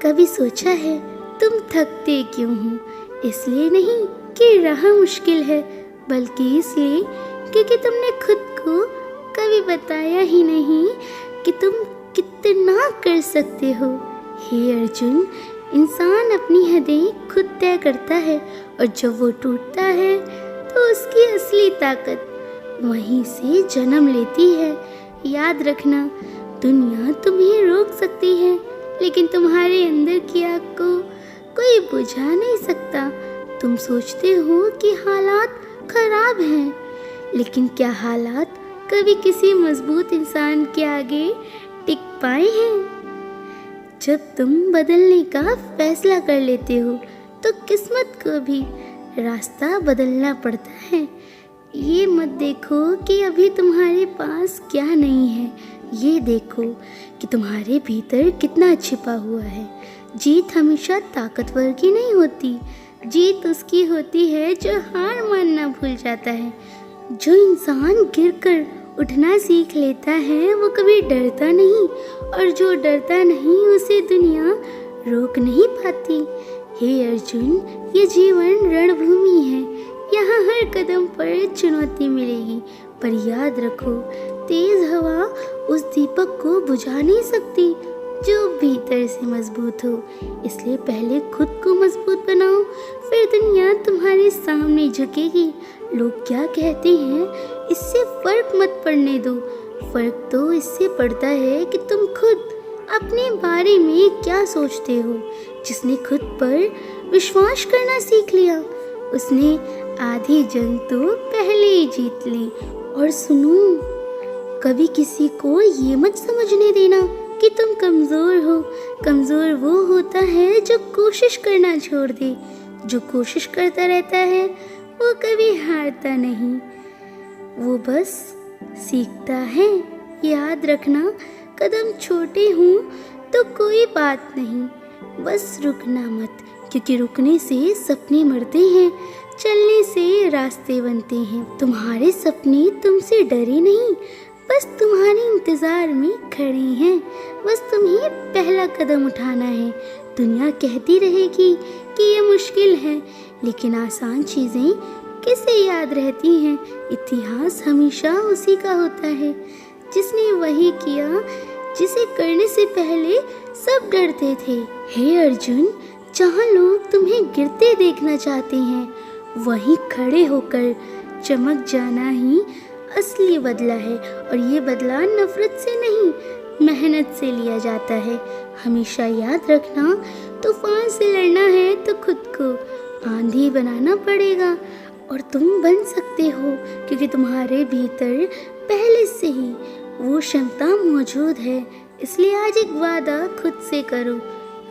कभी सोचा है तुम थकते क्यों हो? इसलिए नहीं कि राह मुश्किल है, बल्कि इसलिए क्योंकि तुमने खुद को कभी बताया ही नहीं कि तुम कितना कर सकते हो। हे अर्जुन, इंसान अपनी हदें खुद तय करता है और जब वो टूटता है तो उसकी असली ताकत वहीं से जन्म लेती है। याद रखना, दुनिया तुम्हें रोक सकती है, लेकिन तुम्हारे अंदर की आग को कोई बुझा नहीं सकता। तुम सोचते हो कि हालात खराब हैं, लेकिन क्या हालात कभी किसी मजबूत इंसान के आगे टिक पाए हैं? जब तुम बदलने का फैसला कर लेते हो तो किस्मत को भी रास्ता बदलना पड़ता है। ये मत देखो कि अभी तुम्हारे पास क्या नहीं है, ये देखो कि तुम्हारे भीतर कितना छिपा हुआ है। जीत हमेशा ताकतवर की नहीं होती, जीत उसकी होती है जो हार मानना भूल जाता है। जो इंसान गिरकर उठना सीख लेता है वो कभी डरता नहीं, और जो डरता नहीं उसे दुनिया रोक नहीं पाती। हे अर्जुन, ये जीवन रणभूमि है, यहाँ हर कदम पर चुनौती मिलेगी, पर याद रखो, तेज हवा उस दीपक को बुझा नहीं सकती जो भीतर से मजबूत हो। इसलिए पहले खुद को मजबूत बनाओ, फिर दुनिया तुम्हारे सामने झुकेगी। लोग क्या कहते हैं इससे फर्क मत पड़ने दो, फर्क तो इससे पड़ता है कि तुम खुद अपने बारे में क्या सोचते हो। जिसने खुद पर विश्वास करना सीख लिया उसने आधी जंग तो पहले ही जीत ली। और सुनो, कभी किसी को ये मत समझने देना कि तुम कमज़ोर हो। कमज़ोर वो होता है जो कोशिश करना छोड़ दे। जो कोशिश करता रहता है वो कभी हारता नहीं, वो बस सीखता है। याद रखना, कदम छोटे हों तो कोई बात नहीं, बस रुकना मत, क्योंकि रुकने से सपने मरते हैं, चलने से रास्ते बनते हैं। तुम्हारे सपने तुमसे डरे नहीं, बस तुम्हारे इंतज़ार में खड़े हैं। बस तुम्हें पहला कदम उठाना है। दुनिया कहती रहेगी कि ये मुश्किल है, लेकिन आसान चीज़ें किसे याद रहती हैं? इतिहास हमेशा उसी का होता है जिसने वही किया जिसे करने से पहले सब डरते थे। हे अर्जुन, जहाँ लोग तुम्हें गिरते देखना चाहते हैं वहीं खड़े होकर चमक जाना ही असली बदला है। और ये बदला नफरत से नहीं, मेहनत से लिया जाता है। हमेशा याद रखना, तूफान से लड़ना है तो खुद को आंधी बनाना पड़ेगा, और तुम बन सकते हो, क्योंकि तुम्हारे भीतर पहले से ही वो क्षमता मौजूद है। इसलिए आज एक वादा खुद से करो,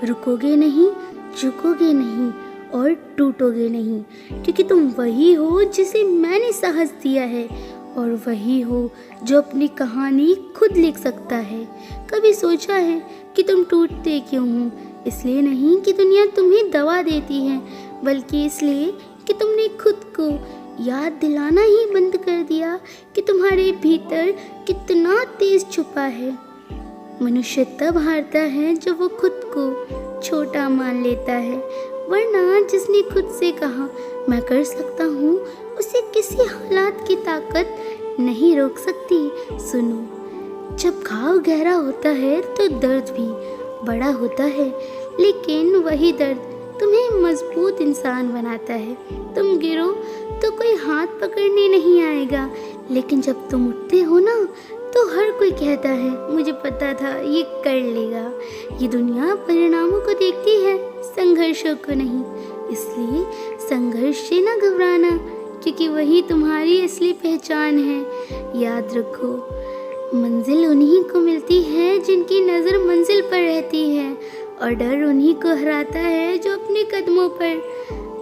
रुकोगे नहीं, झुकोगे नहीं और टूटोगे नहीं, क्योंकि तुम वही हो जिसे मैंने साहस दिया है, और वही हो जो अपनी कहानी खुद लिख सकता है। कभी सोचा है कि तुम टूटते क्यों हो? इसलिए नहीं कि दुनिया तुम्हें दवा देती है, बल्कि इसलिए कि तुमने खुद को याद दिलाना ही बंद कर दिया कि तुम्हारे भीतर कितना तेज छुपा है। मनुष्य तब हारता है जब वो खुद को छोटा मान लेता है, वरना जिसने खुद से कहा मैं कर सकता हूँ, उसे किसी हालात की ताकत नहीं रोक सकती। सुनो, जब घाव गहरा होता है तो दर्द भी बड़ा होता है, लेकिन वही दर्द तुम्हें मजबूत इंसान बनाता है। तुम गिरो तो कोई हाथ पकड़ने नहीं आएगा, लेकिन जब तुम उठते हो ना तो हर कोई कहता है मुझे पता था ये कर लेगा। ये दुनिया परिणामों को देखती है, संघर्षों को नहीं। इसलिए संघर्ष से ना घबराना, क्योंकि वही तुम्हारी असली पहचान है। याद रखो, मंजिल उन्हीं को मिलती है जिनकी नज़र मंजिल पर रहती है, और डर उन्हीं को हराता है जो अपने कदमों पर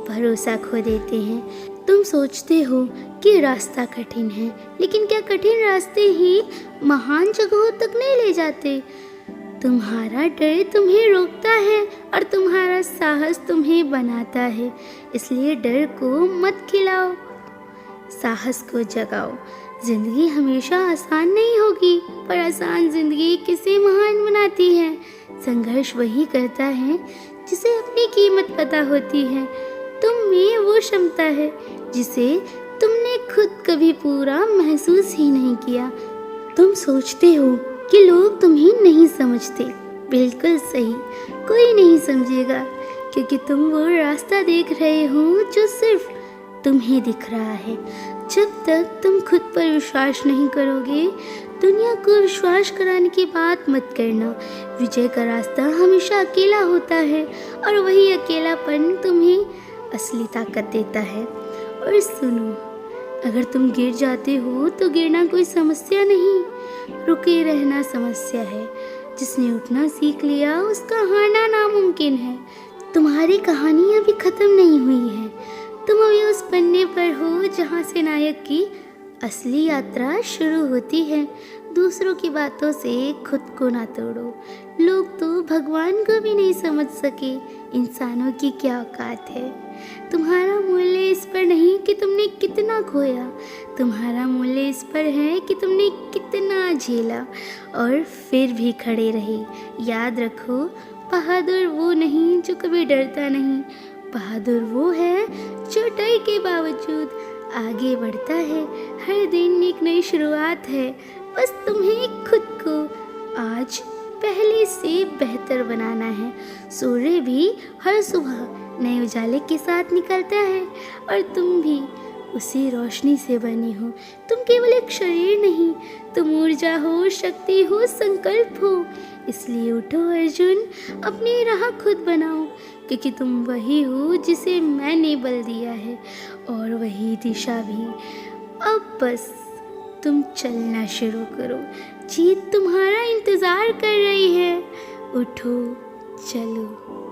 भरोसा खो देते हैं। तुम सोचते हो कि रास्ता कठिन है, लेकिन क्या कठिन रास्ते ही महान जगहों तक नहीं ले जाते? तुम्हारा डर तुम्हें रोकता है और तुम्हारा साहस तुम्हें बनाता है। इसलिए डर को मत खिलाओ, साहस को जगाओ। जिंदगी हमेशा आसान नहीं होगी, पर आसान जिंदगी किसे महान बनाती है। संघर्ष वही करता है जिसे अपनी कीमत पता होती है। तुम में वो क्षमता है जिसे तुमने खुद कभी पूरा महसूस ही नहीं किया। तुम सोचते हो कि लोग तुम्हें नहीं समझते, बिल्कुल सही, कोई नहीं समझेगा, क्योंकि तुम वो रास्ता देख रहे हो जो सिर्फ तुम्हें दिख रहा है। जब तक तुम खुद पर विश्वास नहीं करोगे, दुनिया को विश्वास कराने की बात मत करना। विजय का रास्ता हमेशा अकेला होता है, और वही अकेलापन तुम्हें असली ताकत देता है। और सुनो, अगर तुम गिर जाते हो तो गिरना कोई समस्या नहीं, रुके रहना समस्या है। जिसने उठना सीख लिया उसका हारना नामुमकिन है। तुम्हारी कहानी अभी खत्म नहीं हुई है। तुम अभी उस पन्ने पर हो जहाँ से नायक की असली यात्रा शुरू होती है। दूसरों की बातों से खुद को ना तोड़ो। लोग तो भगवान को भी नहीं समझ सके, इंसानों की क्या औकात है। तुम्हारा मूल्य इस पर नहीं कि तुमने कितना खोया, तुम्हारा मूल्य इस पर है कि तुमने कितना झेला और फिर भी खड़े रहे। याद रखो, बहादुर वो नहीं जो कभी डरता नहीं, बहादुर वो है जो डर के बावजूद आगे बढ़ता है। हर दिन एक नई शुरुआत है, बस तुम्हें खुद को आज पहले से बेहतर बनाना है। सूर्य भी हर सुबह नए उजाले के साथ निकलता है, और तुम भी उसी रोशनी से बने हो। तुम केवल एक शरीर नहीं, तुम ऊर्जा हो, शक्ति हो, संकल्प हो। इसलिए उठो अर्जुन, अपनी राह खुद बनाओ, क्योंकि तुम वही हो जिसे मैंने बल दिया है, और वही दिशा भी। अब बस तुम चलना शुरू करो, जीत तुम्हारा इंतज़ार कर रही है। उठो, चलो।